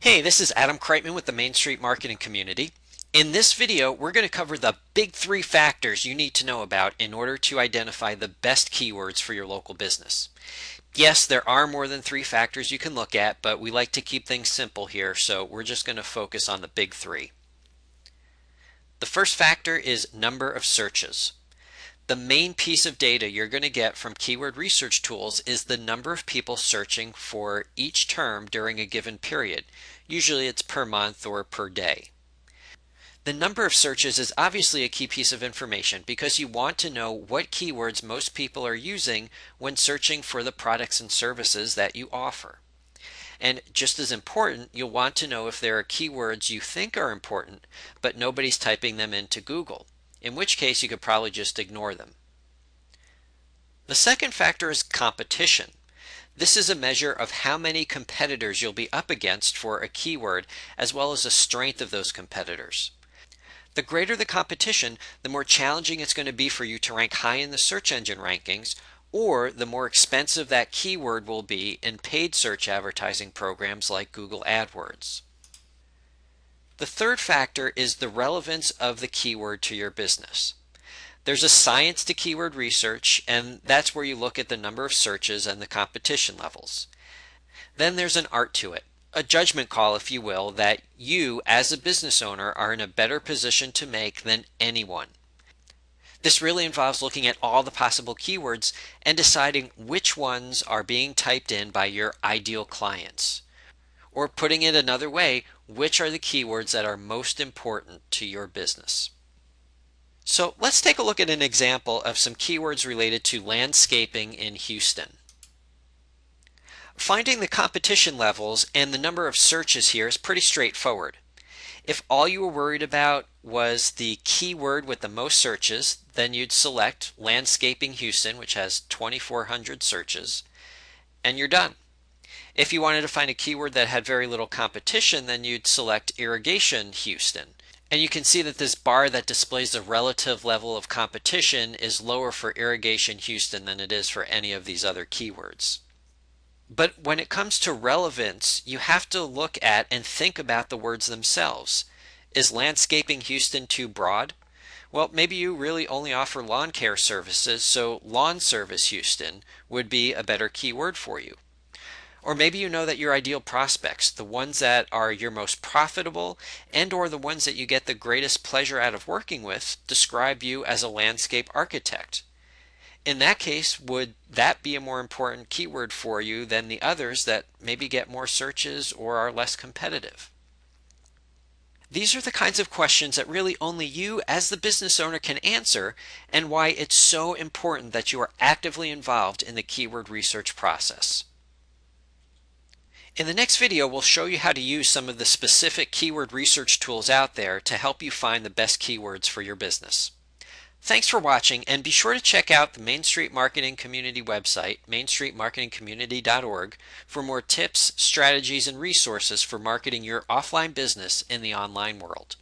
Hey, this is Adam Kreitman with the Main Street Marketing Community. In this video, we're going to cover the big three factors you need to know about in order to identify the best keywords for your local business. Yes, there are more than three factors you can look at, but we like to keep things simple here, so we're just going to focus on the big three. The first factor is number of searches. The main piece of data you're going to get from keyword research tools is the number of people searching for each term during a given period. Usually it's per month or per day. The number of searches is obviously a key piece of information because you want to know what keywords most people are using when searching for the products and services that you offer. And just as important, you'll want to know if there are keywords you think are important, but nobody's typing them into Google, in which case you could probably just ignore them. The second factor is competition. This is a measure of how many competitors you'll be up against for a keyword, as well as the strength of those competitors. The greater the competition, the more challenging it's going to be for you to rank high in the search engine rankings, or the more expensive that keyword will be in paid search advertising programs like Google AdWords. The third factor is the relevance of the keyword to your business. There's a science to keyword research, and that's where you look at the number of searches and the competition levels. Then there's an art to it, a judgment call, if you will, that you as a business owner are in a better position to make than anyone. This really involves looking at all the possible keywords and deciding which ones are being typed in by your ideal clients. Or putting it another way, which are the keywords that are most important to your business. So let's take a look at an example of some keywords related to landscaping in Houston. Finding the competition levels and the number of searches here is pretty straightforward. If all you were worried about was the keyword with the most searches, then you'd select Landscaping Houston, which has 2,400 searches, and you're done. If you wanted to find a keyword that had very little competition, then you'd select Irrigation Houston. And you can see that this bar that displays the relative level of competition is lower for Irrigation Houston than it is for any of these other keywords. But when it comes to relevance, you have to look at and think about the words themselves. Is Landscaping Houston too broad? Well, maybe you really only offer lawn care services, so Lawn Service Houston would be a better keyword for you. Or maybe you know that your ideal prospects, the ones that are your most profitable and or the ones that you get the greatest pleasure out of working with, describe you as a landscape architect. In that case, would that be a more important keyword for you than the others that maybe get more searches or are less competitive? These are the kinds of questions that really only you as the business owner can answer, and why it's so important that you are actively involved in the keyword research process. In the next video, we'll show you how to use some of the specific keyword research tools out there to help you find the best keywords for your business. Thanks for watching, and be sure to check out the Main Street Marketing Community website, mainstreetmarketingcommunity.org, for more tips, strategies, and resources for marketing your offline business in the online world.